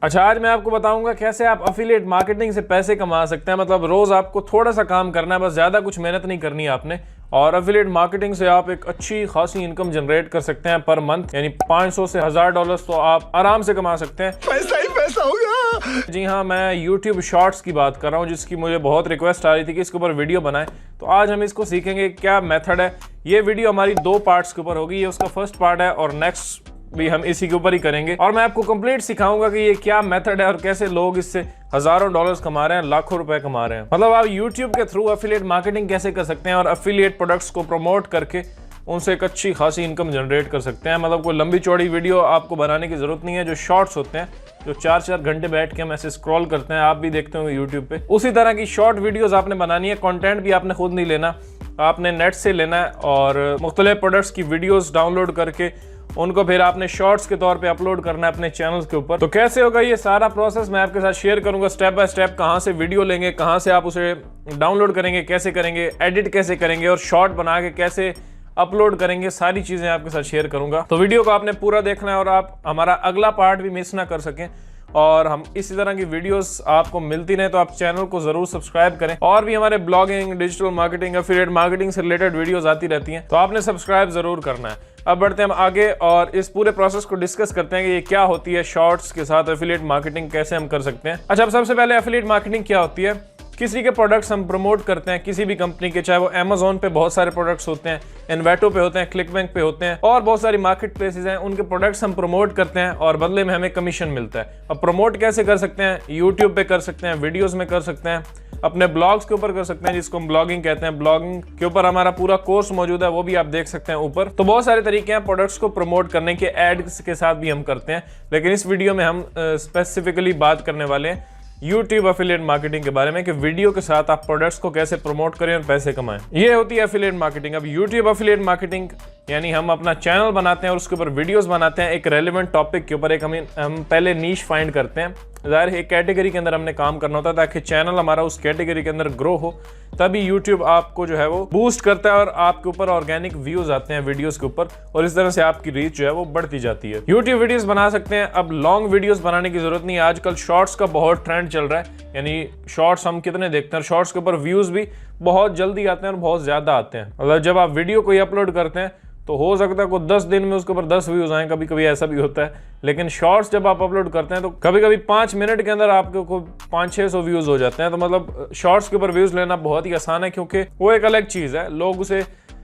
अच्छा, आज मैं आपको बताऊंगा कैसे आप अफिलिएट मार्केटिंग से पैसे कमा सकते हैं। मतलब रोज आपको थोड़ा सा काम करना है, बस ज्यादा कुछ मेहनत नहीं करनी है आपने, और अफिलिएट मार्केटिंग से आप एक अच्छी खासी इनकम जनरेट कर सकते हैं पर मंथ। यानी 500 से $1000 तो आप आराम से कमा सकते हैं। पैसा ही पैसा होगा। जी हाँ, मैं YouTube शॉर्ट्स की बात कर रहा हूँ, जिसकी मुझे बहुत रिक्वेस्ट आ रही थी कि इसके ऊपर वीडियो बनाएं। तो आज हम इसको सीखेंगे क्या मेथड है। ये वीडियो हमारी 2 पार्ट्स के ऊपर होगी। ये उसका फर्स्ट पार्ट है और नेक्स्ट भी हम इसी के ऊपर ही करेंगे, और मैं आपको कंप्लीट सिखाऊंगा कि ये क्या मेथड है और कैसे लोग इससे हजारों डॉलर्स कमा रहे हैं, लाखों रुपए कमा रहे हैं। मतलब आप YouTube के थ्रू एफिलिएट मार्केटिंग कैसे कर सकते हैं और एफिलिएट प्रोडक्ट्स को प्रमोट करके उनसे एक अच्छी खासी इनकम जनरेट कर सकते हैं। मतलब कोई लंबी चौड़ी वीडियो आपको बनाने की जरूरत नहीं है। जो शॉर्ट्स होते हैं, जो 4-4 घंटे बैठ के हम ऐसे स्क्रॉल करते हैं, आप भी देखते होंगे YouTube पे, उसी तरह की शॉर्ट वीडियोस आपने बनानी है। कंटेंट भी आपने खुद नहीं लेना, आपने नेट से लेना है, और मुख्तलिफ प्रोडक्ट्स की वीडियोस डाउनलोड करके उनको फिर आपने शॉर्ट्स के तौर पे अपलोड करना है अपने चैनल्स के ऊपर। तो कैसे होगा ये सारा प्रोसेस मैं आपके साथ शेयर करूंगा स्टेप बाय स्टेप। कहां से वीडियो लेंगे, कहां से आप उसे डाउनलोड करेंगे, कैसे करेंगे, एडिट कैसे करेंगे, और शॉर्ट बना के कैसे अपलोड करेंगे, सारी चीजें आपके साथ शेयर करूंगा। तो वीडियो को आपने पूरा देखना है और आप हमारा अगला पार्ट भी मिस ना कर सकें, और हम इसी तरह की वीडियोस आपको मिलती रहे तो आप चैनल को जरूर सब्सक्राइब करें। और भी हमारे blogging, digital marketing, affiliate marketing से रिलेटेड वीडियोस आती रहती हैं, तो आपने सब्सक्राइब जरूर करना है। अब बढ़ते हैं हम आगे और इस पूरे प्रोसेस को डिस्कस करते हैं कि ये क्या होती है, शॉर्ट्स के साथ एफिलिएट मार्केटिंग कैसे हम कर सकते हैं। अच्छा, अब सबसे पहले एफिलिएट मार्केटिंग क्या होती है। किसी के प्रोडक्ट्स हम प्रमोट करते हैं, किसी भी कंपनी के, चाहे वो Amazon पे बहुत सारे प्रोडक्ट्स होते हैं, इन्वेटो पे होते हैं, क्लिकबैंक पे होते हैं, और बहुत सारी मार्केट प्लेसेस हैं, उनके प्रोडक्ट्स हम प्रमोट करते हैं और बदले में हमें कमीशन मिलता है। अब प्रमोट कैसे कर सकते हैं, यूट्यूब पे कर सकते हैं, वीडियोस में कर सकते हैं, अपने ब्लॉग्स के ऊपर कर सकते हैं, जिसको हम ब्लॉगिंग कहते हैं। ब्लॉगिंग के ऊपर हमारा पूरा कोर्स मौजूद है, वो भी आप देख सकते हैं ऊपर। तो बहुत सारे तरीके हैं प्रोडक्ट्स को प्रमोट करने के, एड्स के साथ भी हम करते हैं, लेकिन इस वीडियो में हम स्पेसिफिकली बात करने वाले हैं YouTube एफिलिएट मार्केटिंग के बारे में, कि वीडियो के साथ आप प्रोडक्ट्स को कैसे प्रमोट करें और पैसे कमाएं। ये होती है एफिलिएट मार्केटिंग। अब YouTube एफिलिएट मार्केटिंग यानी हम अपना चैनल बनाते हैं और उसके ऊपर वीडियोस बनाते हैं एक रेलेवेंट टॉपिक के ऊपर। एक हम पहले नीश फाइंड करते हैं, जाहिर है एक कैटेगरी के अंदर हमने काम करना होता है ताकि चैनल हमारा उस कैटेगरी के अंदर ग्रो हो, तभी YouTube आपको जो है वो बूस्ट करता है और आपके ऊपर ऑर्गेनिक व्यूज आते हैं वीडियोस के ऊपर, और इस तरह से आपकी रीच जो है वो बढ़ती जाती है। YouTube वीडियोस बना सकते हैं। अब लॉन्ग वीडियोस बनाने की जरूरत नहीं है। आजकल शॉर्ट्स का बहुत ट्रेंड चल रहा है, यानी शॉर्ट्स हम कितने देखते हैं, शॉर्ट्स के ऊपर व्यूज भी बहुत जल्दी आते हैं और बहुत ज्यादा आते हैं। मतलब जब आप वीडियो कोई अपलोड करते हैं तो हो सकता है कोई 10 दिन में उसके ऊपर 10 व्यूज आए, कभी कभी ऐसा भी होता है। लेकिन शॉर्ट्स जब आप अपलोड करते हैं तो कभी कभी 5 मिनट के अंदर आपके को 500-600 व्यूज हो जाते हैं। तो मतलब शॉर्ट्स के ऊपर व्यूज लेना बहुत ही आसान है, क्योंकि वो एक अलग चीज है। लोग उसे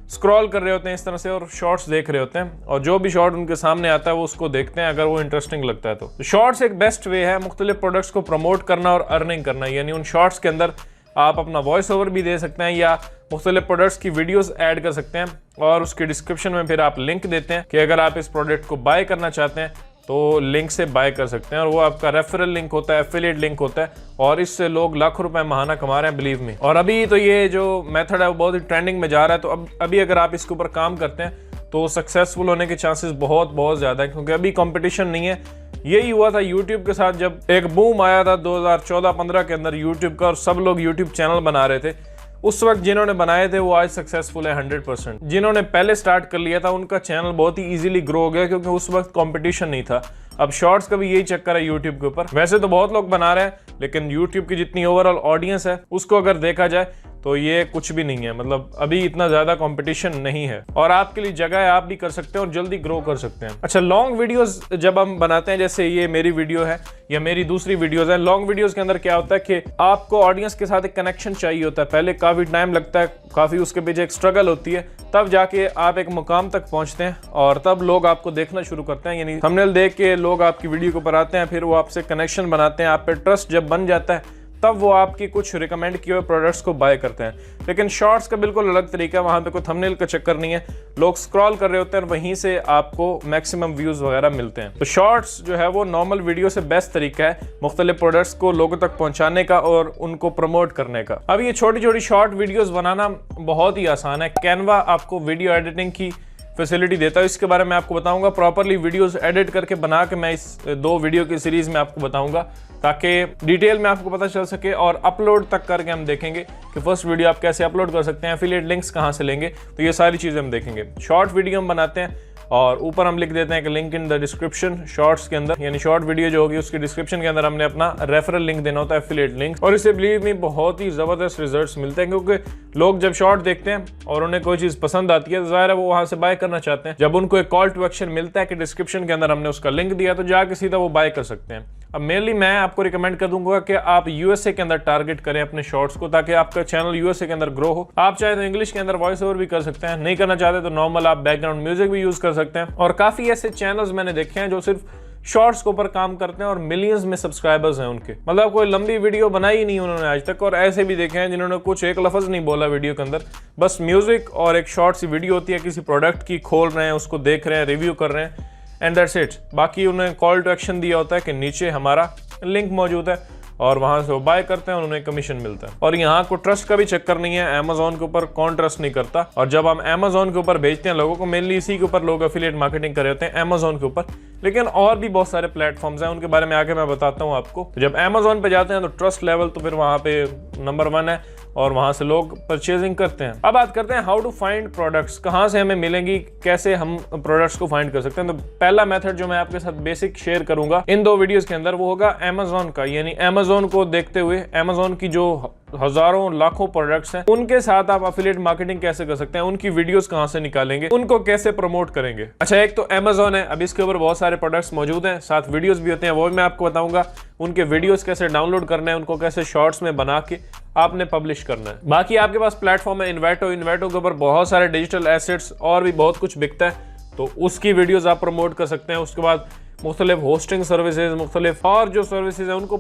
स्क्रॉल कर रहे होते हैं इस तरह से और शॉर्ट्स देख रहे होते हैं, और जो भी शॉर्ट उनके सामने आता है वो उसको देखते हैं, अगर वो इंटरेस्टिंग लगता है तो शॉर्ट्स एक बेस्ट वे है मुख्तलिफ प्रोडक्ट्स को प्रमोट करना और अर्निंग करना। यानी उन शॉर्ट्स के अंदर आप अपना वॉइस ओवर भी दे सकते हैं या मुख्तलिफ प्रोडक्ट्स की वीडियोस ऐड कर सकते हैं, और उसके डिस्क्रिप्शन में फिर आप लिंक देते हैं कि अगर आप इस प्रोडक्ट को बाय करना चाहते हैं तो लिंक से बाय कर सकते हैं, और वो आपका रेफरल लिंक होता है, एफिलिएट लिंक होता है, और इससे लोग लाखों रुपए महाना कमा रहे हैं, बिलीव मी। और अभी तो ये जो मेथड है वो बहुत ही ट्रेंडिंग में जा रहा है। तो अभी अगर आप इसके ऊपर काम करते हैं तो सक्सेसफुल होने के चांसेस बहुत ज्यादा है, क्योंकि अभी कंपटीशन नहीं है। यही हुआ था YouTube के साथ, जब एक बूम आया था 2014-15 के अंदर YouTube का, और सब लोग YouTube चैनल बना रहे थे। उस वक्त जिन्होंने बनाए थे वो आज सक्सेसफुल है 100%। जिन्होंने पहले स्टार्ट कर लिया था उनका चैनल बहुत ही इजीली ग्रो हो गया, क्योंकि उस वक्त कंपटीशन नहीं था। अब शॉर्ट्स का भी यही चक्कर है YouTube के ऊपर। वैसे तो बहुत लोग बना रहे हैं, लेकिन YouTube की जितनी ओवरऑल ऑडियंस है उसको अगर देखा जाए तो ये कुछ भी नहीं है। मतलब अभी इतना ज्यादा कंपटीशन नहीं है, और आपके लिए जगह है, आप भी कर सकते हैं और जल्दी ग्रो कर सकते हैं। अच्छा, लॉन्ग वीडियोस जब हम बनाते हैं, जैसे ये मेरी वीडियो है या मेरी दूसरी वीडियोस है, लॉन्ग वीडियोस के अंदर क्या होता है कि आपको ऑडियंस के साथ एक कनेक्शन चाहिए होता है। पहले काफी टाइम लगता है, काफी उसके पीछे एक स्ट्रगल होती है, तब जाके आप एक मुकाम तक पहुंचते हैं और तब लोग आपको देखना शुरू करते हैं। यानी थंबनेल देख के लोग आपकी वीडियो के ऊपर आते हैं, फिर वो आपसे कनेक्शन बनाते हैं, आप पे ट्रस्ट जब बन जाता है तब वो आपकी कुछ रिकमेंड किए हुए प्रोडक्ट्स को बाय करते हैं। लेकिन शॉर्ट्स का बिल्कुल अलग तरीका है, वहां पे कोई थंबनेल का चक्कर नहीं है, लोग स्क्रॉल कर रहे होते हैं और वहीं से आपको मैक्सिमम व्यूज वगैरह मिलते हैं। तो शॉर्ट्स जो है वो नॉर्मल वीडियो से बेस्ट तरीका है मुख्तलिफ प्रोडक्ट्स को लोगों तक पहुंचाने का और उनको प्रमोट करने का। अब ये छोटी छोटी शॉर्ट वीडियोस बनाना बहुत ही आसान है। कैनवा आपको वीडियो एडिटिंग की फैसिलिटी देता है, इसके बारे में आपको बताऊंगा। प्रॉपरली वीडियोस एडिट करके बना के मैं इस 2 वीडियो की सीरीज में आपको बताऊंगा, ताकि डिटेल में आपको पता चल सके, और अपलोड तक करके हम देखेंगे कि फर्स्ट वीडियो आप कैसे अपलोड कर सकते हैं, एफिलिएट लिंक्स कहां से लेंगे, तो ये सारी चीजें हम देखेंगे। शॉर्ट वीडियो हम बनाते हैं, और ऊपर हम लिख देते हैं कि link in the description shorts के अंदर, यानी शॉर्ट वीडियो जो होगी उसकी डिस्क्रिप्शन के अंदर हमने अपना रेफरल लिंक देना होता है, एफिलिएट लिंक। और इससे बिलीव मी बहुत ही ज़बरदस्त रिजल्ट्स मिलते हैं, क्योंकि लोग जब शॉर्ट देखते हैं और उन्हें कोई चीज़ पसंद आती है तो ज़ाहिर है वो वहाँ से बाय करना चाहते हैं। जब उनको एक कॉल टू एक्शन मिलता है कि डिस्क्रिप्शन के अंदर हमने उसका लिंक दिया तो जाके सीधा वो बाय कर सकते हैं। अब मेनली मैं आपको रिकमेंड कर दूंगा कि आप यूएसए के अंदर टारगेट करें अपने शॉर्ट्स को, ताकि आपका चैनल यूएसए के अंदर ग्रो हो। आप चाहे तो इंग्लिश के अंदर वॉइस ओवर भी कर सकते हैं, नहीं करना चाहते तो नॉर्मल आप बैकग्राउंड म्यूजिक भी यूज कर सकते हैं। और काफी ऐसे चैनल्स मैंने देखे हैं जो सिर्फ शॉर्ट्स के ऊपर काम करते हैं और मिलियंस में सब्सक्राइबर्स हैं उनके, मतलब कोई लंबी वीडियो बनाई ही नहीं उन्होंने आज तक। और ऐसे भी देखे हैं जिन्होंने कुछ एक लफ्ज नहीं बोला वीडियो के अंदर, बस म्यूजिक और एक शॉर्ट सी वीडियो होती है किसी प्रोडक्ट की, खोल रहे हैं उसको, देख रहे हैं, रिव्यू कर रहे हैं, एंड दैट्स इट। बाकी उन्हें कॉल टू एक्शन दिया होता है कि नीचे हमारा लिंक मौजूद है और वहां से वो बाय करते हैं और उन्हें कमीशन मिलता है। और यहाँ को ट्रस्ट का भी चक्कर नहीं है, अमेज़न के ऊपर कौन ट्रस्ट नहीं करता। और जब हम अमेज़न के ऊपर भेजते हैं लोगों को, मेनली इसी के ऊपर लोग एफिलिएट मार्केटिंग कर रहे होते हैं, अमेज़न के ऊपर। लेकिन और भी बहुत सारे प्लेटफॉर्म्स हैं, उनके बारे में आगे मैं बताता हूँ आपको। तो जब अमेज़न पे जाते हैं तो ट्रस्ट लेवल तो फिर वहाँ पे नंबर 1 है और वहां से लोग परचेजिंग करते हैं। अब बात करते हैं हाउ टू फाइंड प्रोडक्ट्स, कहां से हमें मिलेंगी, कैसे हम प्रोडक्ट्स को फाइंड कर सकते हैं। तो पहला मेथड जो मैं आपके साथ बेसिक शेयर करूंगा इन 2 वीडियोस के अंदर वो होगा अमेज़न का, यानी अमेज़न को देखते हुए अमेज़न की जो हजारों लाखों प्रोडक्ट्स हैं उनके साथ आप एफिलिएट मार्केटिंग कैसे कर सकते हैं, उनकी वीडियोस कहां से निकालेंगे, उनको कैसे प्रमोट करेंगे। अच्छा, एक तो अमेज़न है, अब इसके ऊपर बहुत सारे प्रोडक्ट्स मौजूद हैं, साथ वीडियोस भी होते हैं, वो भी मैं आपको बताऊंगा। उनके वीडियोस कैसे डाउनलोड करना है, उनको कैसे शॉर्ट्स में बना के आपने पब्लिश करना है। बाकी आपके पास प्लेटफॉर्म है इन्वेटो के ऊपर बहुत सारे डिजिटल एसेट्स और भी बहुत कुछ बिकता है, तो उसकी वीडियोस आप प्रमोट कर सकते हैं। उसके बाद मुख्तलिफ होस्टिंग सर्विसेज, मुख्तलिफ और जो सर्विसेज हैं उनको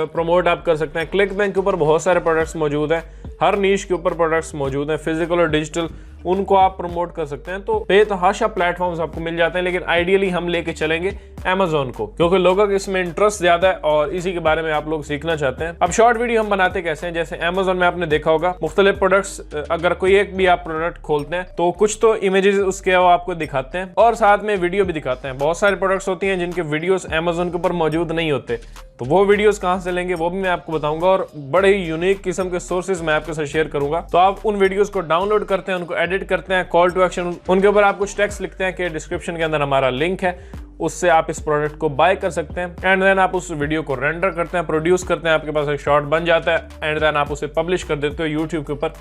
प्रमोट आप कर सकते हैं। क्लिक बैंक के ऊपर बहुत सारे प्रोडक्ट्स मौजूद हैं, हर नीश के ऊपर प्रोडक्ट्स मौजूद हैं, फिजिकल और डिजिटल, उनको आप प्रमोट कर सकते हैं। तो बेतहाशा प्लेटफॉर्म्स आपको मिल जाते हैं, लेकिन आइडियली हम लेके चलेंगे अमेज़न को, क्योंकि लोगों को इसमें इंटरेस्ट ज्यादा है और इसी के बारे में आप लोग सीखना चाहते हैं। अब शॉर्ट वीडियो हम बनाते कैसे हैं, जैसे अमेज़न में आपने देखा होगा मुख्तलिफ प्रोडक्ट्स, अगर कोई एक भी आप प्रोडक्ट खोलते हैं तो कुछ तो इमेजेस उसके वो आपको दिखाते हैं और साथ में वीडियो भी दिखाते हैं। बहुत सारे प्रोडक्ट्स होती हैं जिनके वीडियोस अमेज़न के ऊपर मौजूद नहीं होते, तो वो वीडियोस कहां से लेंगे वो भी मैं आपको बताऊंगा और बड़े ही यूनिक किस्म के सोर्सेज मैं आपके साथ शेयर करूंगा। तो आप उन वीडियोस को डाउनलोड करते हैं, उनको एडिट करते हैं, कॉल टू एक्शन उनके ऊपर आप कुछ टेक्स्ट लिखते हैं कि डिस्क्रिप्शन के अंदर हमारा लिंक है, उससे आप इस प्रोडक्ट को बाय कर सकते हैं, एंड देन आप उस वीडियो को रेंडर करते हैं, प्रोड्यूस करते हैं, आपके पास एक शॉर्ट बन जाता है, एंड देन आप उसे पब्लिश कर देते हो यूट्यूब के ऊपर।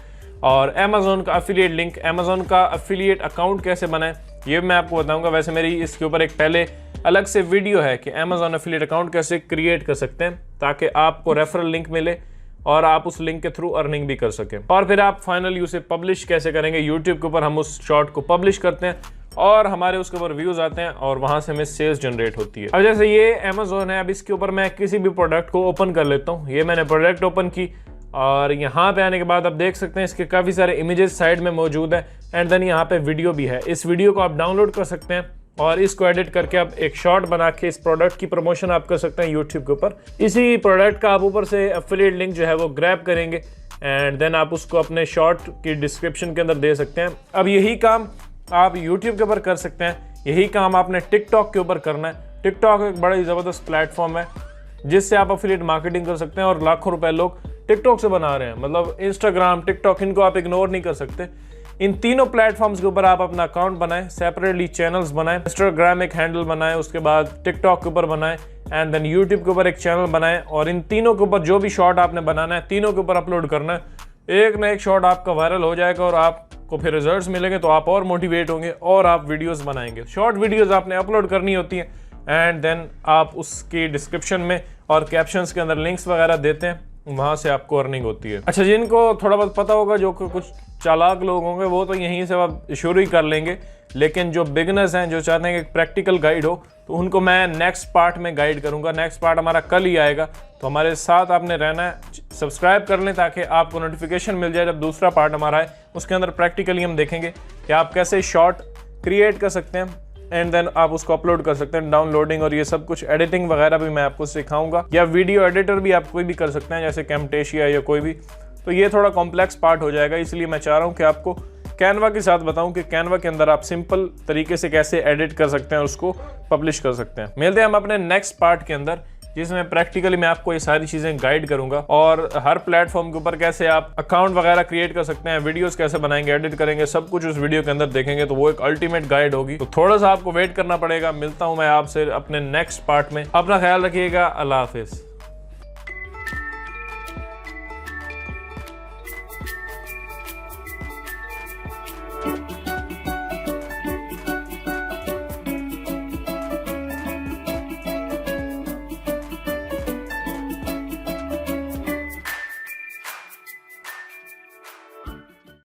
और अमेज़न का एफिलिएट लिंक, अमेज़न का एफिलिएट अकाउंट कैसे बनाएं ये मैं आपको बताऊंगा। वैसे मेरी इसके ऊपर एक पहले अलग से वीडियो है कि अमेज़न एफिलिएट अकाउंट कैसे क्रिएट कर सकते हैं ताकि आपको रेफरल लिंक मिले और आप उस लिंक के थ्रू अर्निंग भी कर सकें। और फिर आप फाइनली उसे पब्लिश कैसे करेंगे, यूट्यूब के ऊपर हम उस शॉर्ट को पब्लिश करते हैं और हमारे उसके ऊपर व्यूज आते हैं और वहां से हमें सेल्स जनरेट होती है। अब जैसे ये अमेज़न है, अब इसके ऊपर मैं किसी भी प्रोडक्ट को ओपन कर लेता हूँ। ये मैंने प्रोडक्ट ओपन की और यहाँ पे आने के बाद आप देख सकते हैं इसके काफ़ी सारे इमेजेस साइड में मौजूद है, एंड देन यहाँ पे वीडियो भी है। इस वीडियो को आप डाउनलोड कर सकते हैं और इसको एडिट करके आप एक शॉर्ट बना के इस प्रोडक्ट की प्रमोशन आप कर सकते हैं यूट्यूब के ऊपर। इसी प्रोडक्ट का आप ऊपर से एफिलिएट लिंक जो है वो ग्रैब करेंगे एंड देन आप उसको अपने शॉर्ट की डिस्क्रिप्शन के अंदर दे सकते हैं। अब यही काम आप यूट्यूब के ऊपर कर सकते हैं, यही काम आपने टिकटॉक के ऊपर करना है। टिकटॉक एक बड़ा ही ज़बरदस्त प्लेटफॉर्म है जिससे आप एफिलिएट मार्केटिंग कर सकते हैं और लाखों रुपए लोग टिकटॉक से बना रहे हैं। मतलब इंस्टाग्राम, टिकटॉक, इनको आप इग्नोर नहीं कर सकते। इन तीनों प्लेटफॉर्म्स के ऊपर आप अपना अकाउंट बनाएं, सेपरेटली चैनल्स बनाएं, इंस्टाग्राम एक हैंडल बनाएं, उसके बाद टिकटॉक के ऊपर बनाएं, एंड देन यूट्यूब के ऊपर एक चैनल बनाएं और इन तीनों के ऊपर जो भी शॉर्ट आपने बनाना है तीनों के ऊपर अपलोड करना है। एक ना एक शॉर्ट आपका वायरल हो जाएगा और आपको फिर रिजल्ट्स मिलेंगे तो आप और मोटिवेट होंगे और आप वीडियोस बनाएंगे। शॉर्ट वीडियोस आपने अपलोड करनी होती हैं एंड देन आप उसकी डिस्क्रिप्शन में और कैप्शंस के अंदर लिंक्स वगैरह देते हैं, वहां से आपको अर्निंग होती है। अच्छा, जिनको थोड़ा बहुत पता होगा, जो कुछ चालाक लोग होंगे वो तो यहीं से आप शुरू ही कर लेंगे, लेकिन जो बिगनर्स हैं जो चाहते हैं कि प्रैक्टिकल गाइड हो तो उनको मैं नेक्स्ट पार्ट में गाइड करूंगा। नेक्स्ट पार्ट हमारा कल ही आएगा, तो हमारे साथ आपने रहना है, सब्सक्राइब कर लें ताकि आपको नोटिफिकेशन मिल जाए जब दूसरा पार्ट हमारा है। उसके अंदर प्रैक्टिकली हम देखेंगे कि आप कैसे शॉर्ट क्रिएट कर सकते हैं एंड देन आप उसको अपलोड कर सकते हैं, डाउनलोडिंग और ये सब कुछ, एडिटिंग वगैरह भी मैं आपको सिखाऊंगा, या वीडियो एडिटर भी आप कोई भी कर सकते हैं जैसे कैमटेशिया या कोई भी। तो ये थोड़ा कॉम्प्लेक्स पार्ट हो जाएगा, इसलिए मैं चाह रहा हूँ कि आपको कैनवा के साथ बताऊं कि कैनवा के अंदर आप सिंपल तरीके से कैसे एडिट कर सकते हैं, उसको पब्लिश कर सकते हैं। मिलते हैं हम अपने नेक्स्ट पार्ट के अंदर जिसमें प्रैक्टिकली मैं आपको ये सारी चीजें गाइड करूंगा और हर प्लेटफॉर्म के ऊपर कैसे आप अकाउंट वगैरह क्रिएट कर सकते हैं, वीडियोस कैसे बनाएंगे, एडिट करेंगे, सब कुछ उस वीडियो के अंदर देखेंगे। तो वो एक अल्टीमेट गाइड होगी। तो थोड़ा सा आपको वेट करना पड़ेगा। मिलता हूं मैं आपसे अपने नेक्स्ट पार्ट में। अपना ख्याल रखिएगा। अल्लाह हाफिज।